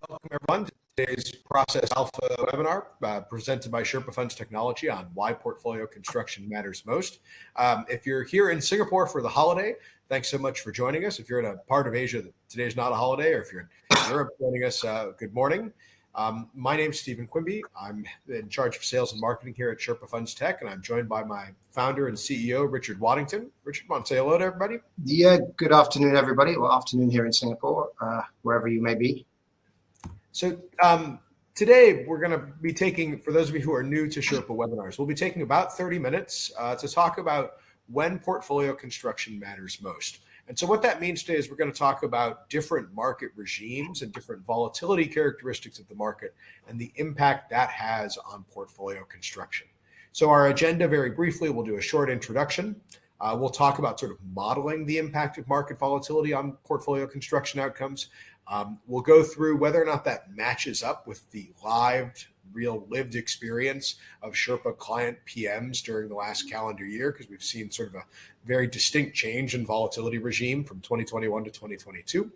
Welcome everyone to today's Process Alpha webinar presented by Sherpa Funds Technology on why portfolio construction matters most. If you're here in Singapore for the holiday, thanks so much for joining us. If you're in a part of Asia that today's not a holiday, or if you're in Europe joining us, good morning. My name's Stephen Quimby. I'm in charge of sales and marketing here at Sherpa Funds Tech, and I'm joined by my founder and CEO, Richard Waddington. Richard, want to say hello to everybody? Yeah, good afternoon, everybody. Well, afternoon here in Singapore, wherever you may be. So today we're going to be taking, for those of you who are new to Sherpa webinars, we'll be taking about 30 minutes to talk about when portfolio construction matters most. And so what that means today is we're going to talk about different market regimes and different volatility characteristics of the market and the impact that has on portfolio construction. So our agenda, very briefly, we'll do a short introduction. We'll talk about sort of modeling the impact of market volatility on portfolio construction outcomes. We'll go through whether or not that matches up with the real lived experience of Sherpa client PMs during the last calendar year, because we've seen sort of a very distinct change in volatility regime from 2021 to 2022.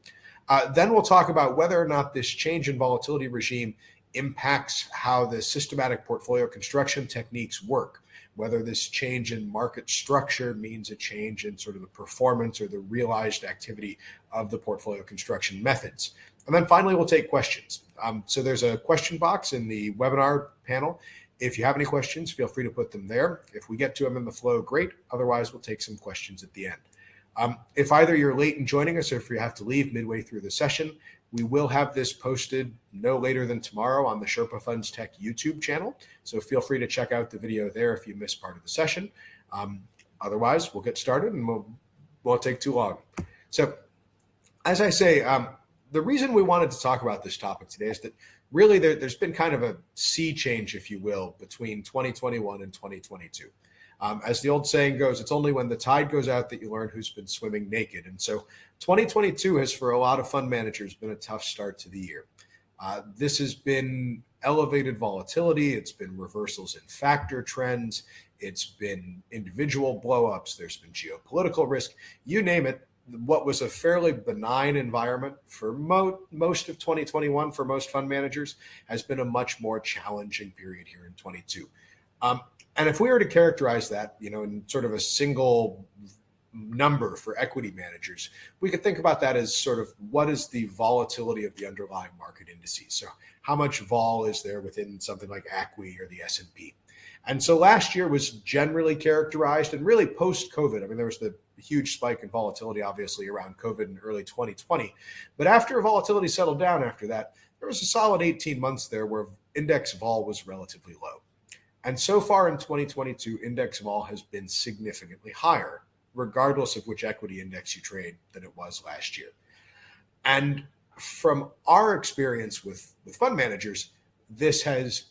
Then we'll talk about whether or not this change in volatility regime impacts how the systematic portfolio construction techniques work, whether this change in market structure means a change in sort of the performance or the realized activity of the portfolio construction methods. And then finally, we'll take questions. So there's a question box in the webinar panel. If you have any questions, feel free to put them there. If we get to them in the flow, great. Otherwise, we'll take some questions at the end. If either you're late in joining us or if you have to leave midway through the session, we will have this posted no later than tomorrow on the Sherpa Funds Tech YouTube channel. So feel free to check out the video there if you missed part of the session. Otherwise, we'll get started and won't take too long. So as I say, the reason we wanted to talk about this topic today is that really there's been kind of a sea change, if you will, between 2021 and 2022. As the old saying goes, it's only when the tide goes out that you learn who's been swimming naked. And so 2022 has, for a lot of fund managers, been a tough start to the year. This has been elevated volatility. It's been reversals in factor trends. It's been individual blowups. There's been geopolitical risk. You name it. What was a fairly benign environment for most of 2021 for most fund managers has been a much more challenging period here in 22. And if we were to characterize that, in sort of a single number for equity managers, we could think about that as sort of what is the volatility of the underlying market indices. So how much vol is there within something like ACWI or the S&P? And so last year was generally characterized, and really post-COVID, I mean, there was the huge spike in volatility, obviously, around COVID in early 2020. But after volatility settled down after that, there was a solid 18 months there where index vol was relatively low. And so far in 2022, index vol has been significantly higher, regardless of which equity index you trade, than it was last year. And from our experience with fund managers, this has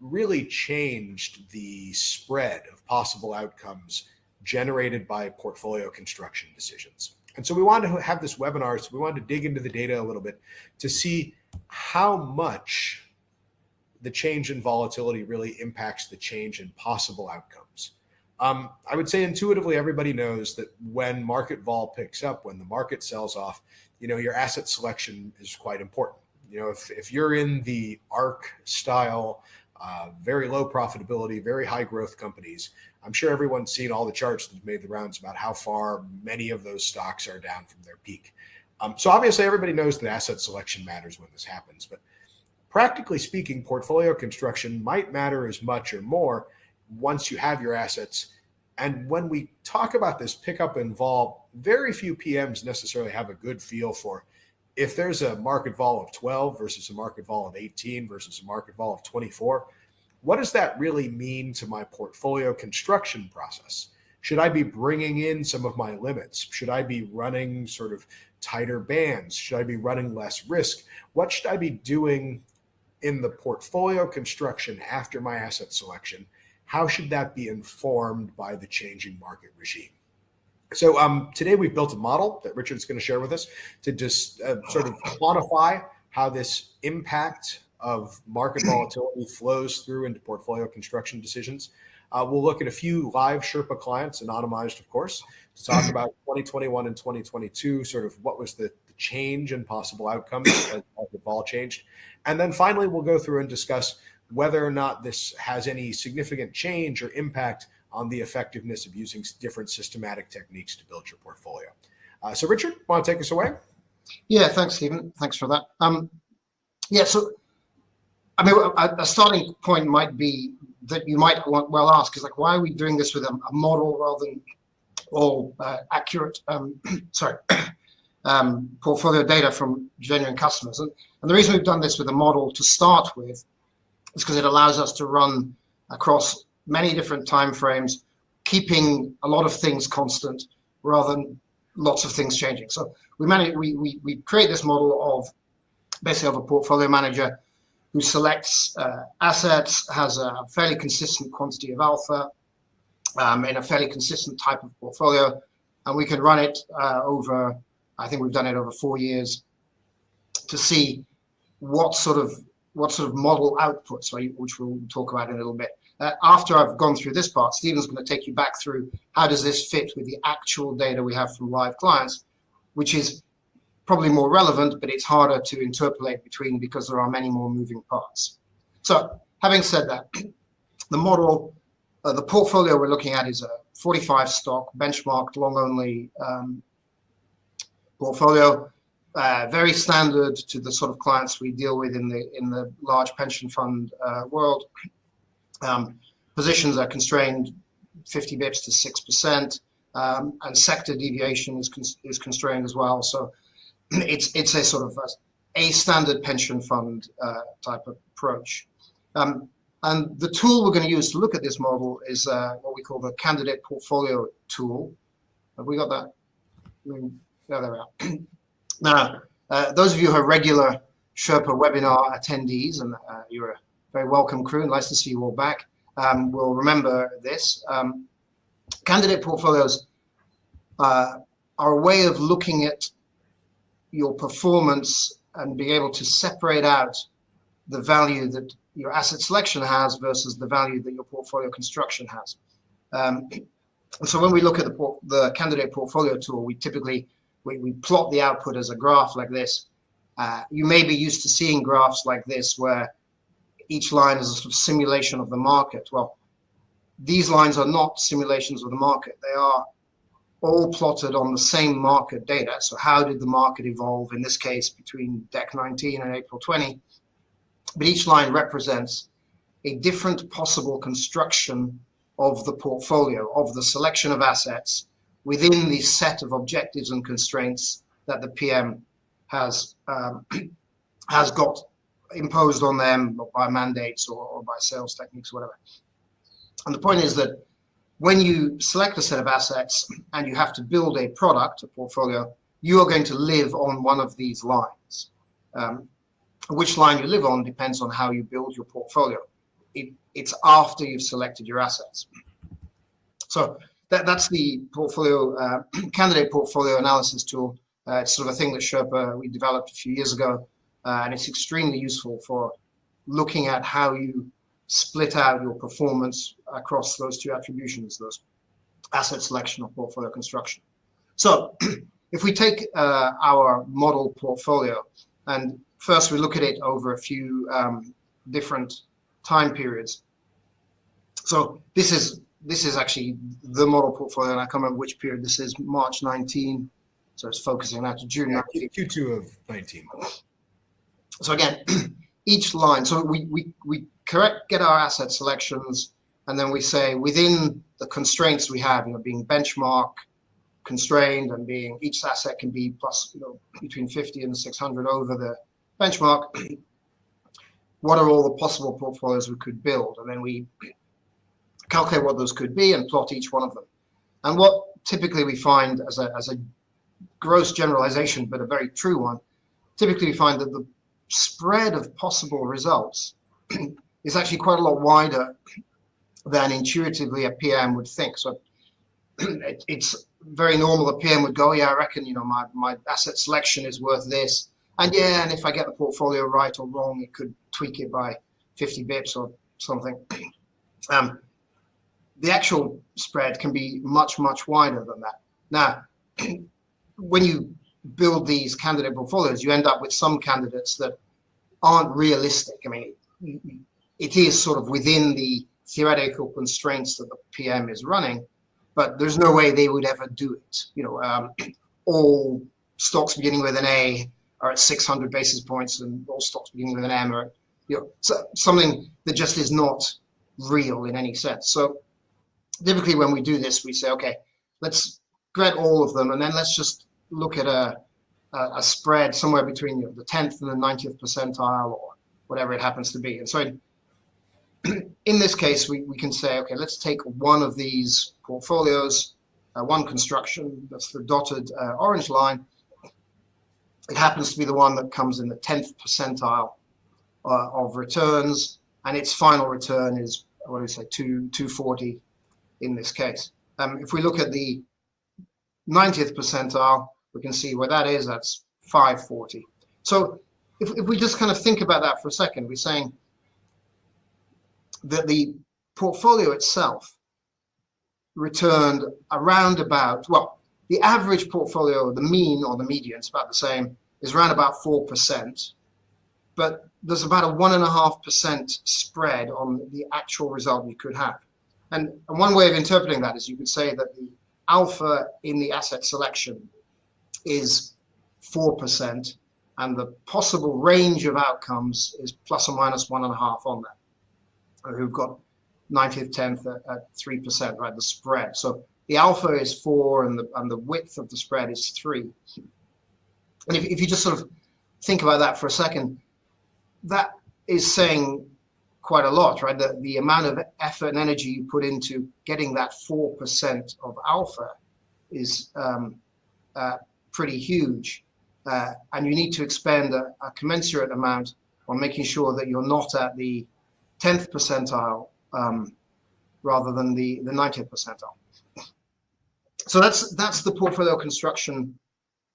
really changed the spread of possible outcomes generated by portfolio construction decisions. And so we wanted to have this webinar, so we wanted to dig into the data a little bit to see how much the change in volatility really impacts the change in possible outcomes. I would say intuitively, everybody knows that when market vol picks up, when the market sells off, your asset selection is quite important. If you're in the ARC style, very low profitability, very high growth companies, I'm sure everyone's seen all the charts that have made the rounds about how far many of those stocks are down from their peak. So obviously everybody knows that asset selection matters when this happens, but practically speaking, portfolio construction might matter as much or more once you have your assets. And when we talk about this pickup in vol, very few PMs necessarily have a good feel for if there's a market vol of 12 versus a market vol of 18 versus a market vol of 24, what does that really mean to my portfolio construction process? Should I be bringing in some of my limits? Should I be running sort of tighter bands? Should I be running less risk? What should I be doing in the portfolio construction after my asset selection? How should that be informed by the changing market regime? So today we've built a model that Richard's going to share with us to just sort of quantify how this impact of market volatility flows through into portfolio construction decisions. We'll look at a few live Sherpa clients, anonymized, of course, to talk about 2021 and 2022, sort of what was the change in possible outcomes as the vol changed. And then finally, we'll go through and discuss whether or not this has any significant change or impact on the effectiveness of using different systematic techniques to build your portfolio. So Richard, want to take us away? Yeah, thanks, Stephen. Thanks for that. Yeah, so I mean, a starting point might be that you might well ask is like, why are we doing this with a model rather than all accurate, portfolio data from genuine customers? And the reason we've done this with a model to start with is because it allows us to run across many different time frames, keeping a lot of things constant rather than lots of things changing. So we create this model of basically of a portfolio manager who selects assets, has a fairly consistent quantity of alpha in a fairly consistent type of portfolio, and we can run it over, I think we've done it over 4 years, to see what sort of model outputs, which we'll talk about in a little bit. After I've gone through this part, Stephen's going to take you back through how does this fit with the actual data we have from live clients, which is probably more relevant, but it's harder to interpolate between because there are many more moving parts. So having said that, the model, the portfolio we're looking at is a 45 stock benchmarked long only portfolio, very standard to the sort of clients we deal with in the large pension fund world. Positions are constrained 50 bips to 6%, and sector deviation is constrained as well. So it's a sort of a standard pension fund type of approach. And the tool we're going to use to look at this model is what we call the candidate portfolio tool. Have we got that? Yeah, there we are. Now, those of you who are regular Sherpa webinar attendees, and you're a very welcome crew, and nice to see you all back, will remember this. Candidate portfolios are a way of looking at your performance and being able to separate out the value that your asset selection has versus the value that your portfolio construction has. And so when we look at the candidate portfolio tool, we typically we plot the output as a graph like this. You may be used to seeing graphs like this where each line is a sort of simulation of the market. Well, these lines are not simulations of the market. They are all plotted on the same market data. So how did the market evolve, in this case, between Dec 19 and April 20? But each line represents a different possible construction of the portfolio, of the selection of assets within the set of objectives and constraints that the PM has got imposed on them by mandates or by sales techniques, whatever. And the point is that when you select a set of assets and you have to build a product, a portfolio, you are going to live on one of these lines. Which line you live on depends on how you build your portfolio. It's after you've selected your assets. So that's the portfolio candidate portfolio analysis tool. It's sort of a thing that Sherpa we developed a few years ago, and it's extremely useful for looking at how you split out your performance across those two attributions, those asset selection or portfolio construction. So if we take our model portfolio, and first we look at it over a few different time periods. So this is actually the model portfolio, and I can't remember which period this is, March 19. So it's focusing out to June 19. Q2 of 19. So again, each line, so we get our asset selections, and then we say within the constraints we have, being benchmark constrained and being each asset can be plus, between 50 and 600 over the benchmark, what are all the possible portfolios we could build? And then we calculate what those could be and plot each one of them. And what typically we find as a gross generalization, but a very true one, typically we find that the spread of possible results is actually quite a lot wider than intuitively a PM would think. So it's very normal. A PM would go, yeah, I reckon, my asset selection is worth this. And yeah, and if I get the portfolio right or wrong, it could tweak it by 50 bips or something. The actual spread can be much, much wider than that. Now, when you build these candidate portfolios, you end up with some candidates that aren't realistic. I mean, it is sort of within the theoretical constraints that the PM is running, but there's no way they would ever do it. You know, all stocks beginning with an A are at 600 basis points, and all stocks beginning with an M are, you know, so something that just is not real in any sense. So typically when we do this, we say, okay, let's grad all of them, and then let's just look at a spread somewhere between, you know, the 10th and the 90th percentile, or whatever it happens to be. And so in this case, we can say, okay, let's take one of these portfolios, one construction, that's the dotted orange line. It happens to be the one that comes in the 10th percentile of returns, and its final return is, what do we say, 240 in this case. If we look at the 90th percentile, we can see where that is. That's 540. So if we just kind of think about that for a second, we're saying that the portfolio itself returned around about, well, the average portfolio, the mean or the median, it's about the same, is around about 4%. But there's about a 1.5% spread on the actual result you could have. And one way of interpreting that is you could say that the alpha in the asset selection is 4%, and the possible range of outcomes is plus or minus 1.5 on that. Who've got 90th, 10th at 3%, right? The spread. So the alpha is 4, and the width of the spread is 3. And if you just sort of think about that for a second, that is saying quite a lot, right? The amount of effort and energy you put into getting that 4% of alpha is pretty huge. And you need to expend a commensurate amount on making sure that you're not at the 10th percentile rather than the 90th percentile. So that's the portfolio construction,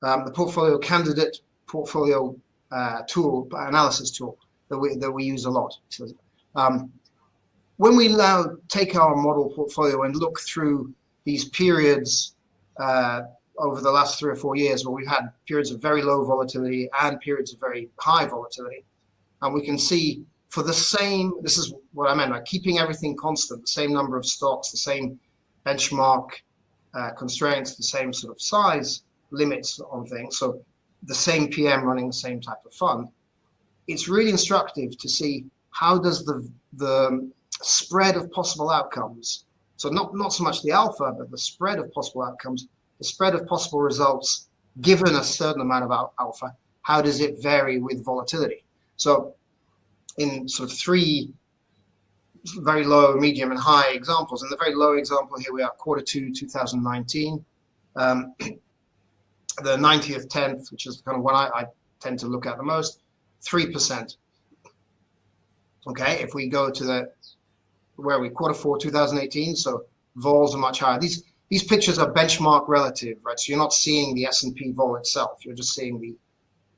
the portfolio candidate portfolio tool, analysis tool that we use a lot. So, when we now take our model portfolio and look through these periods over the last 3 or 4 years, where we've had periods of very low volatility and periods of very high volatility, and we can see for the same, this is what I meant, like keeping everything constant, the same number of stocks, the same benchmark constraints, the same sort of size limits on things, so the same PM running the same type of fund. It's really instructive to see how does the spread of possible outcomes, so not so much the alpha, but the spread of possible outcomes, the spread of possible results given a certain amount of alpha, how does it vary with volatility? So in sort of 3 very low, medium, and high examples. In the very low example here, we are Q2 2019. The 90th, 10th, which is the kind of one I tend to look at the most, 3%. Okay, if we go to where are we, Q4 2018, so vols are much higher. These pictures are benchmark relative, right? So you're not seeing the S&P vol itself. You're just seeing the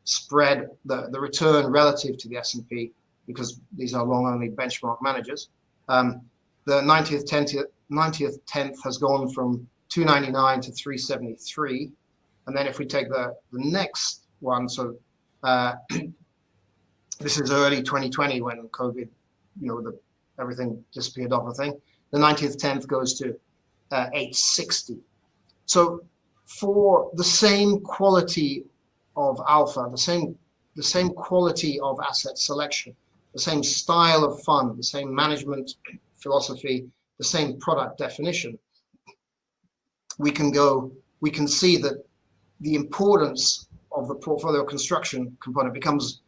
spread, the return relative to the S&P, because these are long-only benchmark managers. The 90th, 10th has gone from 299 to 373. And then if we take the next one, so this is early 2020 when COVID, you know, everything disappeared off the thing. The 90th, 10th goes to 860. So for the same quality of alpha, the same quality of asset selection, the same style of fund, the same management philosophy, the same product definition, we can see that the importance of the portfolio construction component becomes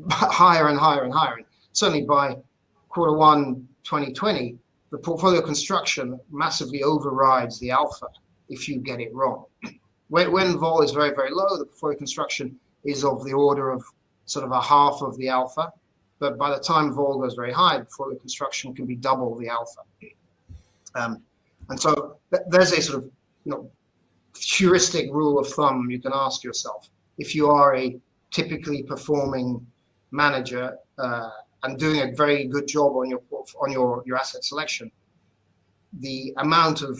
higher and higher and higher. And certainly by Q1 2020, the portfolio construction massively overrides the alpha if you get it wrong. When vol is very, very low, the portfolio construction is of the order of sort of a half of the alpha. But by the time vol goes very high, the portfolio construction can be double the alpha. And so there's a sort of, you know, heuristic rule of thumb you can ask yourself. If you are a typically performing manager and doing a very good job on your asset selection, the amount of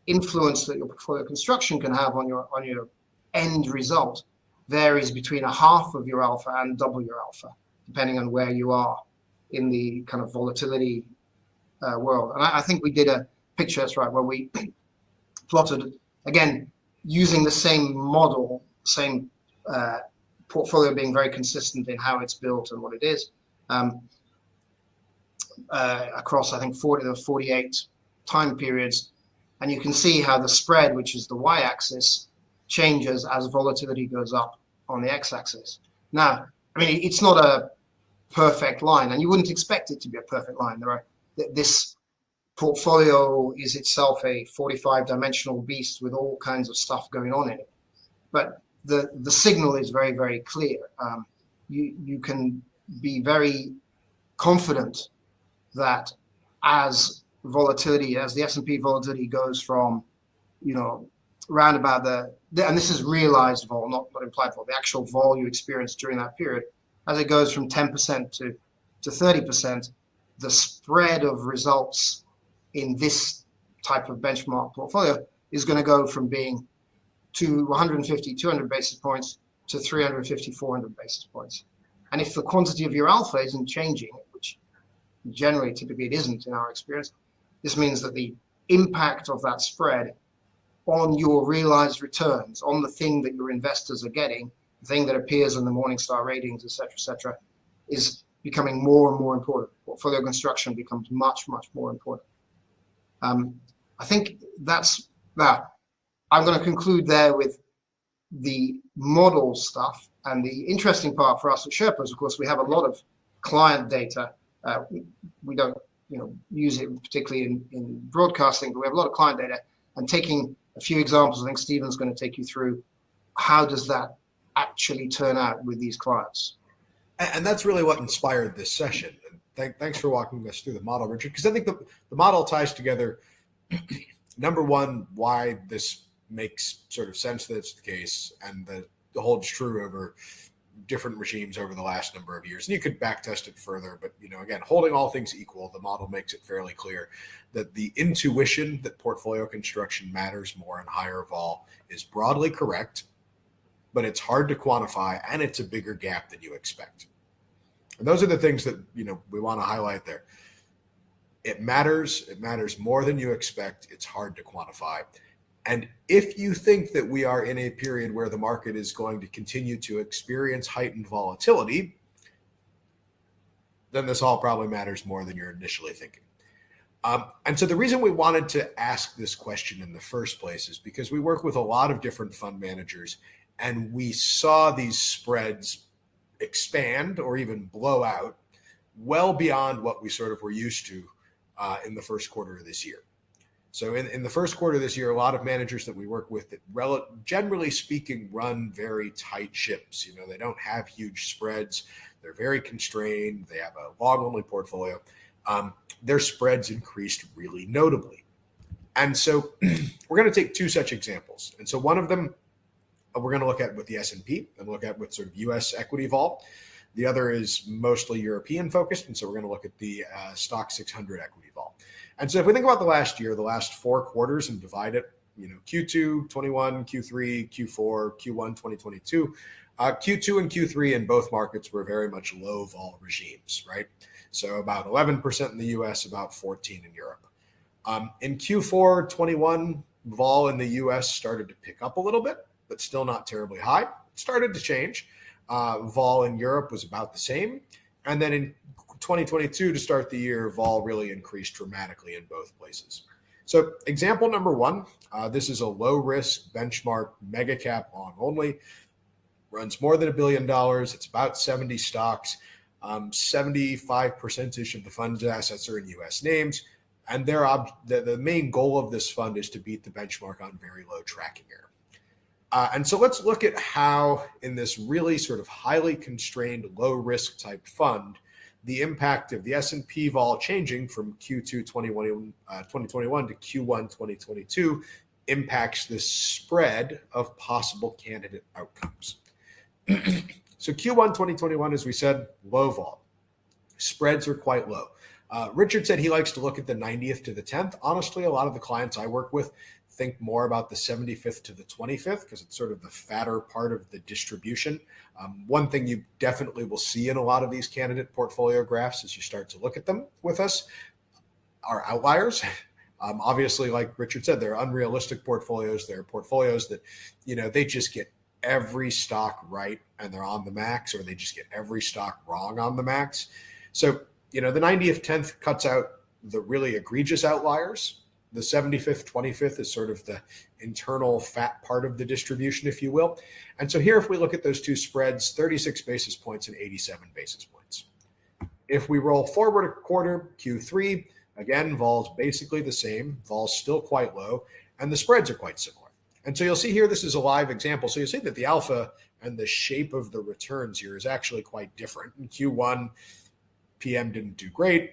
influence that your portfolio construction can have on your end result varies between a half of your alpha and double your alpha, depending on where you are in the kind of volatility world. And I think we did a picture, that's right, where we plotted, again, using the same model, same portfolio being very consistent in how it's built and what it is, across, I think, 48 time periods. And you can see how the spread, which is the y-axis, changes as volatility goes up on the x-axis. Now, I mean, it's not a perfect line, and you wouldn't expect it to be a perfect line. This portfolio is itself a 45-dimensional beast with all kinds of stuff going on in it. But the signal is very, very clear. You can be very confident that as the S&P volatility goes from, round about and this is realized vol, not implied vol, the actual vol you experience during that period, as it goes from 10% to 30%, the spread of results in this type of benchmark portfolio is going to go from being to 150, 200 basis points to 350, 400 basis points. And if the quantity of your alpha isn't changing, which generally, typically it isn't in our experience, this means that the impact of that spread on your realized returns, on the thing that your investors are getting, the thing that appears in the Morningstar ratings, et cetera, is becoming more and more important. Portfolio construction becomes much, much more important. I think that's that. I'm going to conclude there with the model stuff. And the interesting part for us at Sherpas, of course, we have a lot of client data. We don't use it particularly in broadcasting, but we have a lot of client data. And taking a few examples, I think Stephen's going to take you through how does that actually turn out with these clients. And that's really what inspired this session. Thanks for walking us through the model, Richard, because I think the model ties together, number one, why this makes sort of sense that it's the case and that holds true over different regimes over the last number of years. And you could back test it further, but again, holding all things equal, the model makes it fairly clear that the intuition that portfolio construction matters more in higher vol is broadly correct, but it's hard to quantify and it's a bigger gap than you expect. And those are the things that we want to highlight there. It matters more than you expect. It's hard to quantify. And if you think that we are in a period where the market is going to continue to experience heightened volatility, then this all probably matters more than you're initially thinking. And so the reason we wanted to ask this question in the first place is because we work with a lot of different fund managers, and we saw these spreads expand or even blow out well beyond what we sort of were used to in the first quarter of this year. So in the first quarter of this year, a lot of managers that we work with that generally speaking run very tight ships. They don't have huge spreads. They're very constrained. They have a long-only portfolio. Their spreads increased really notably. And so we're going to take two such examples. And so one of them we're going to look at with the S&P and look at with sort of U.S. equity vol. The other is mostly European focused. And so we're going to look at the stock 600 equity vol. And so if we think about the last year, the last 4 quarters and divide it, Q2, 21, Q3, Q4, Q1, 2022, Q2 and Q3 in both markets were very much low vol regimes, right? So about 11% in the US, about 14 in Europe. In Q4, 21, vol in the US started to pick up a little bit, but still not terribly high. It started to change. Vol in Europe was about the same. And then in 2022, to start the year, vol really increased dramatically in both places. So example number one, this is a low risk benchmark mega cap long only, runs more than $1 billion. It's about 70 stocks. 75% of the fund's assets are in US names. And the main goal of this fund is to beat the benchmark on very low tracking error. And so let's look at how in this really sort of highly constrained low risk type fund, the impact of the S&P vol changing from Q2 2021 to Q1 2022 impacts the spread of possible candidate outcomes. So Q1 2021, as we said, low vol. Spreads are quite low. Richard said he likes to look at the 90th to the 10th. Honestly, a lot of the clients I work with think more about the 75th to the 25th because it's sort of the fatter part of the distribution. One thing you definitely will see in a lot of these candidate portfolio graphs as you start to look at them with us are outliers. Obviously, like Richard said, they're unrealistic portfolios. They're portfolios that, they just get every stock right and they're on the max, or they just get every stock wrong on the max. So, the 90th, 10th cuts out the really egregious outliers. The 75th, 25th is sort of the internal fat part of the distribution, if you will. And so here, if we look at those two spreads, 36 basis points and 87 basis points. If we roll forward a quarter, Q3, again, vol's basically the same. Vol's still quite low, and the spreads are quite similar. And so you'll see here, this is a live example. So you'll see that the alpha and the shape of the returns here is actually quite different. In Q1, PM didn't do great,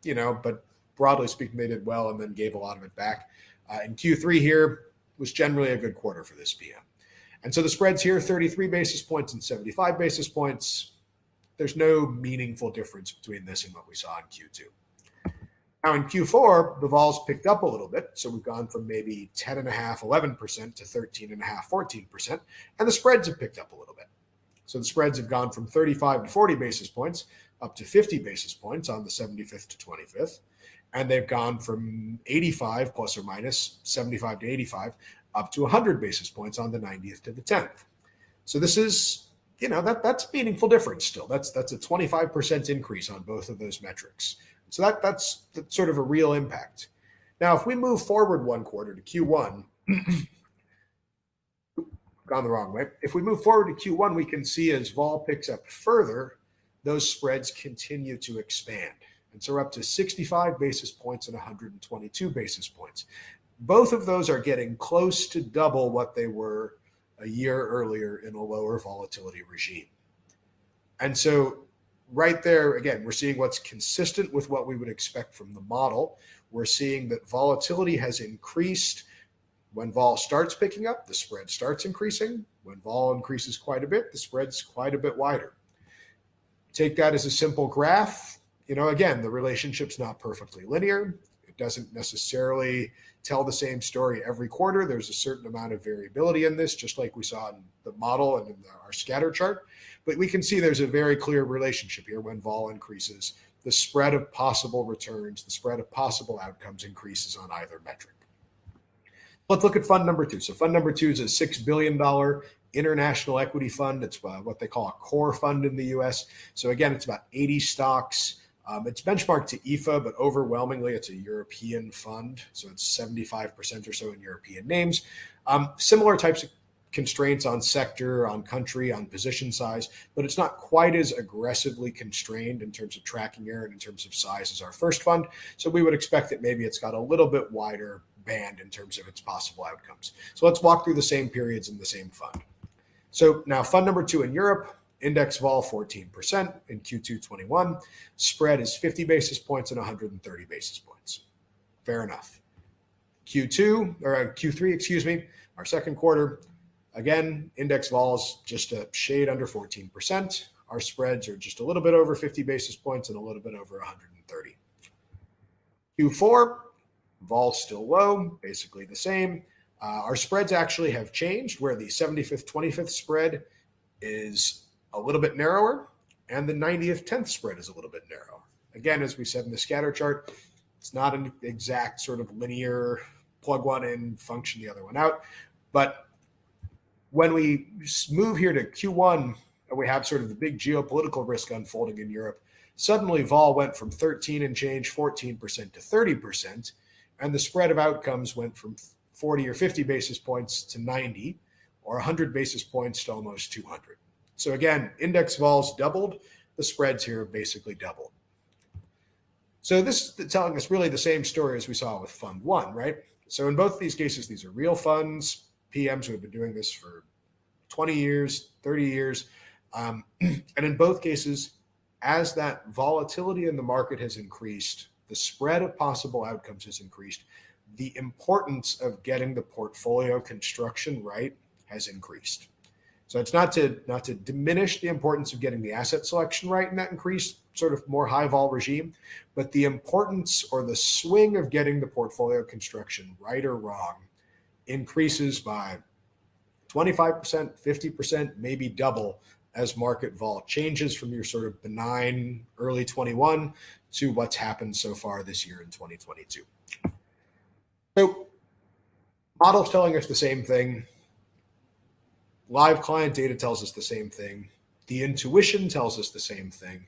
but broadly speaking, they did well and then gave a lot of it back. In Q3 here was generally a good quarter for this PM. And so the spreads here, 33 basis points and 75 basis points. There's no meaningful difference between this and what we saw in Q2. Now in Q4, the vols picked up a little bit. So we've gone from maybe 10.5%, 11% to 13.5%, 14%. And the spreads have picked up a little bit. So the spreads have gone from 35 to 40 basis points up to 50 basis points on the 75th to 25th. And they've gone from 85 plus or minus 75 to 85 up to 100 basis points on the 90th to the 10th. So this is, that's a meaningful difference still. That's a 25% increase on both of those metrics. So that's sort of a real impact. Now, if we move forward one quarter to Q1, gone the wrong way. If we move forward to Q1, we can see as vol picks up further, those spreads continue to expand. And so we're up to 65 basis points and 122 basis points. Both of those are getting close to double what they were a year earlier in a lower volatility regime. And so right there, again, we're seeing what's consistent with what we would expect from the model. We're seeing that volatility has increased. When vol starts picking up, the spread starts increasing. When vol increases quite a bit, the spread's quite a bit wider. Take that as a simple graph. Again, the relationship's not perfectly linear. It doesn't necessarily tell the same story every quarter. There's a certain amount of variability in this, just like we saw in the model and in our scatter chart. But we can see there's a very clear relationship here. When vol increases, the spread of possible returns, the spread of possible outcomes increases on either metric. Let's look at fund number two. So fund number two is a $6 billion international equity fund. It's what they call a core fund in the US. So again, it's about 80 stocks. It's benchmarked to EFA, but overwhelmingly it's a European fund. So it's 75% or so in European names. Similar types of constraints on sector, on country, on position size, but it's not quite as aggressively constrained in terms of tracking error and in terms of size as our first fund. So we would expect that maybe it's got a little bit wider band in terms of its possible outcomes. So let's walk through the same periods in the same fund. So now fund number two in Europe, index vol 14% in Q2 21. Spread is 50 basis points and 130 basis points. Fair enough. Q3, our second quarter, again, index vol is just a shade under 14%. Our spreads are just a little bit over 50 basis points and a little bit over 130. Q4, vol still low, basically the same. Our spreads actually have changed, where the 75th, 25th spread is a little bit narrower, and the 90th, 10th spread is a little bit narrower. Again, as we said in the scatter chart, it's not an exact sort of linear plug one in, function the other one out. But when we move here to Q1 and we have sort of the big geopolitical risk unfolding in Europe, suddenly vol went from 13 and change, 14% to 30%, and the spread of outcomes went from 40 or 50 basis points to 90, or 100 basis points to almost 200. So again, index vols doubled, the spreads here have basically doubled. So this is telling us really the same story as we saw with Fund 1, right? So in both of these cases, these are real funds, PMs who have been doing this for 20 years, 30 years. And in both cases, as that volatility in the market has increased, the spread of possible outcomes has increased, the importance of getting the portfolio construction right has increased. So it's not to diminish the importance of getting the asset selection right in that increased sort of more high vol regime, but the importance or the swing of getting the portfolio construction right or wrong increases by 25%, 50%, maybe double as market vol changes from your sort of benign early 21 to what's happened so far this year in 2022. So models telling us the same thing. Live client data tells us the same thing. The intuition tells us the same thing.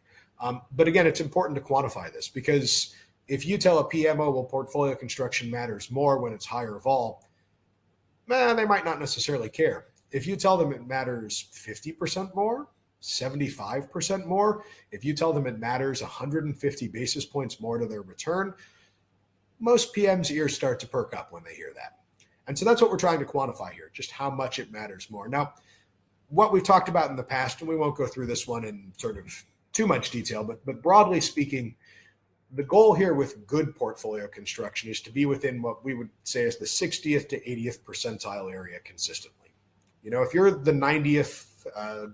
But again, it's important to quantify this, because if you tell a PMO, well, portfolio construction matters more when it's higher vol, they might not necessarily care. If you tell them it matters 50% more, 75% more, if you tell them it matters 150 basis points more to their return, most PM's ears start to perk up when they hear that. And so that's what we're trying to quantify here, just how much it matters more. Now, what we've talked about in the past, and we won't go through this one in sort of too much detail, but broadly speaking, the goal here with good portfolio construction is to be within what we would say is the 60th to 80th percentile area consistently. You know, if you're the 90th,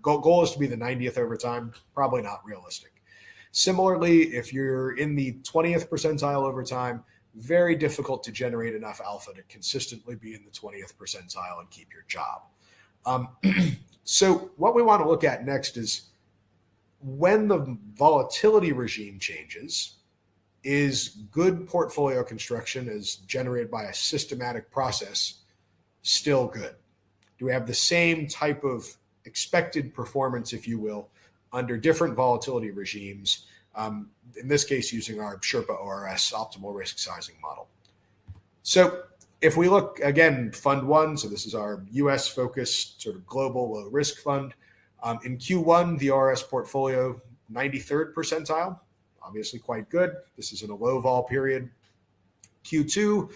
goal is to be the 90th over time, probably not realistic. Similarly, if you're in the 20th percentile over time, very difficult to generate enough alpha to consistently be in the 20th percentile and keep your job. So what we want to look at next is when the volatility regime changes, is good portfolio construction as generated by a systematic process still good? Do we have the same type of expected performance, if you will, under different volatility regimes? In this case, using our Sherpa ORS optimal risk sizing model. So if we look again, fund one, so this is our US focused sort of global low risk fund. In Q1, the ORS portfolio, 93rd percentile, obviously quite good. This is in a low vol period. Q2,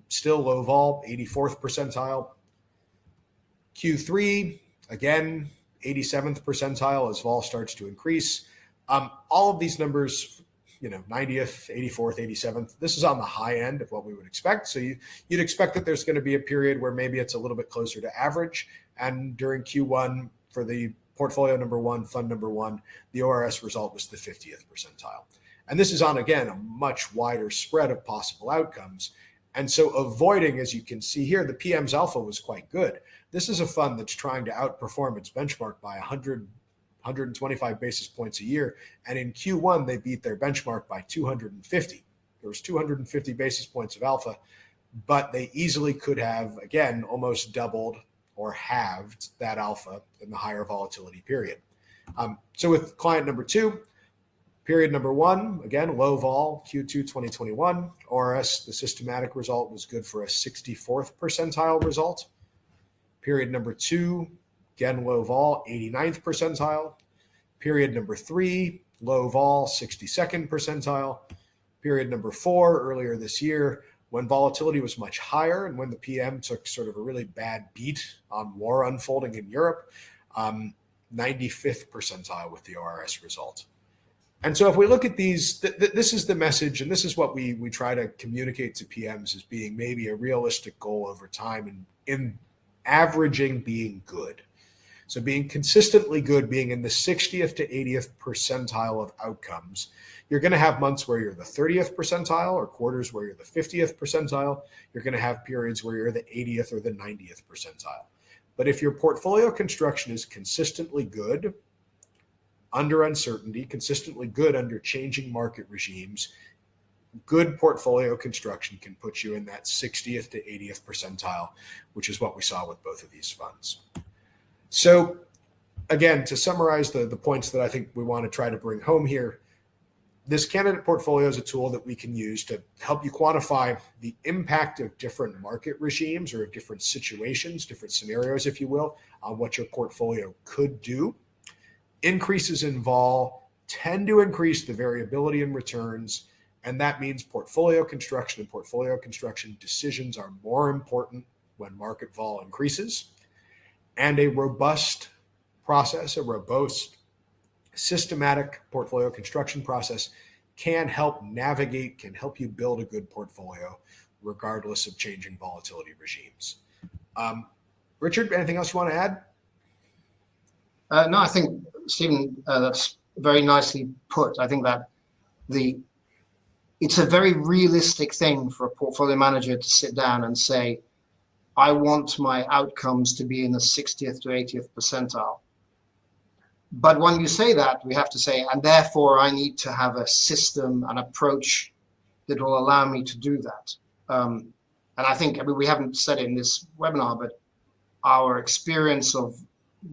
still low vol, 84th percentile. Q3, again, 87th percentile as vol starts to increase. All of these numbers, 90th, 84th, 87th, this is on the high end of what we would expect. So you'd expect that there's going to be a period where maybe it's a little bit closer to average. And during Q1, for the portfolio number one, fund number one, the ORS result was the 50th percentile. And this is on, again, a much wider spread of possible outcomes. And so avoiding, as you can see here, the PM's alpha was quite good. This is a fund that's trying to outperform its benchmark by 125 basis points a year. And in Q1, they beat their benchmark by 250. There was 250 basis points of alpha, but they easily could have, again, almost doubled or halved that alpha in the higher volatility period. So with client number two, period number one, again, low vol, Q2 2021, ORS, the systematic result was good for a 64th percentile result. Period number two, again, low vol, 89th percentile. Period number three, low vol, 62nd percentile. Period number four, earlier this year, when volatility was much higher and when the PM took sort of a really bad beat on war unfolding in Europe, 95th percentile with the ORS result. And so if we look at these, this is the message, and this is what we try to communicate to PMs as being maybe a realistic goal over time, and in averaging being good. So being consistently good, being in the 60th to 80th percentile of outcomes. You're going to have months where you're the 30th percentile or quarters where you're the 50th percentile. You're going to have periods where you're the 80th or the 90th percentile. But if your portfolio construction is consistently good under uncertainty, consistently good under changing market regimes, good portfolio construction can put you in that 60th to 80th percentile, which is what we saw with both of these funds. So again, to summarize the points that I think we want to try to bring home here, this candidate portfolio is a tool that we can use to help you quantify the impact of different market regimes or of different situations, different scenarios, if you will, on what your portfolio could do. Increases in vol tend to increase the variability in returns, and that means portfolio construction and portfolio construction decisions are more important when market vol increases. And a robust process, a robust systematic portfolio construction process can help navigate, can help you build a good portfolio regardless of changing volatility regimes. Richard, anything else you want to add? No, I think, Stephen, that's very nicely put. I think that it's a very realistic thing for a portfolio manager to sit down and say, I want my outcomes to be in the 60th to 80th percentile. But when you say that, we have to say, and therefore I need to have a system, an approach that will allow me to do that. And I think, I mean, we haven't said it in this webinar, but our experience of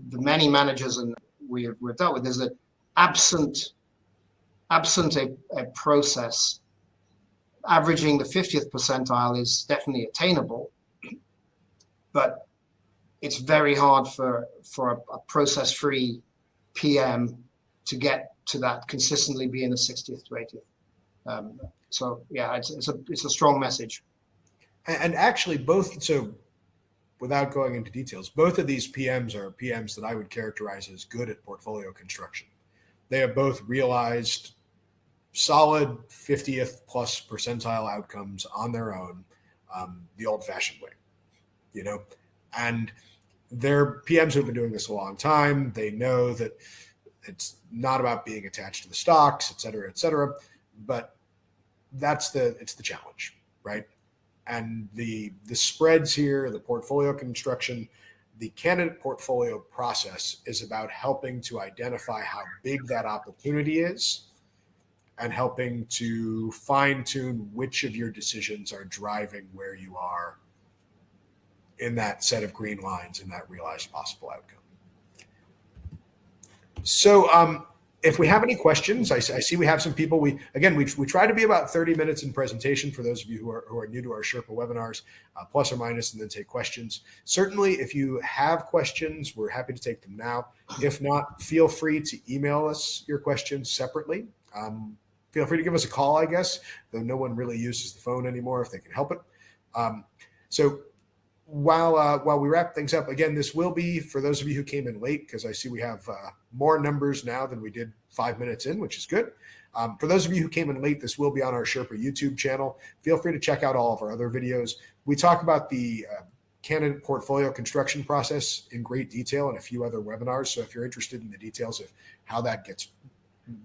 the many managers and we've dealt with is that absent a process, averaging the 50th percentile is definitely attainable, but it's very hard for a process-free PM to get to that consistently be in the 60th to 80th. So yeah, it's a strong message. And actually both, so without going into details, both of these PMs are PMs that I would characterize as good at portfolio construction. They have both realized solid 50th plus percentile outcomes on their own, the old-fashioned way, you know, and they're PMs who've been doing this a long time. They know that it's not about being attached to the stocks, et cetera, but it's the challenge, right? And the spreads here, the portfolio construction, the candidate portfolio process is about helping to identify how big that opportunity is and helping to fine tune which of your decisions are driving where you are in that set of green lines in that realized possible outcome. So if we have any questions, I see we have some people. We try to be about 30 minutes in presentation for those of you who are new to our Sherpa webinars, plus or minus, and then take questions. Certainly, if you have questions, we're happy to take them now. If not, feel free to email us your questions separately. Feel free to give us a call, I guess, though no one really uses the phone anymore if they can help it. So while we wrap things up, again, this will be for those of you who came in late, because I see we have more numbers now than we did 5 minutes in, which is good. For those of you who came in late, this will be on our Sherpa YouTube channel. Feel free to check out all of our other videos. We talk about the candidate portfolio construction process in great detail in a few other webinars. So if you're interested in the details of how that gets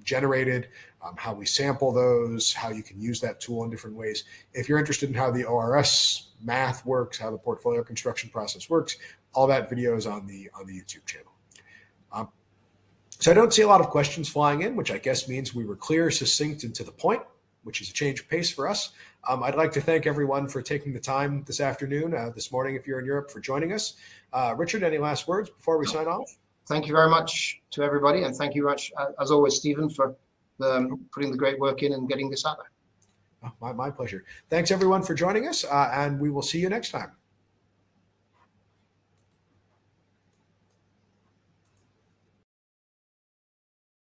generated, how we sample those, how you can use that tool in different ways. If you're interested in how the ORS math works, how the portfolio construction process works, all that video is on the YouTube channel. So I don't see a lot of questions flying in, which I guess means we were clear, succinct, and to the point, which is a change of pace for us. I'd like to thank everyone for taking the time this afternoon, this morning if you're in Europe, for joining us. Richard, any last words before we sign off? Thank you very much to everybody, and thank you much, as always, Stephen, for putting the great work in and getting this out there. Oh, my pleasure. Thanks, everyone, for joining us, and we will see you next time.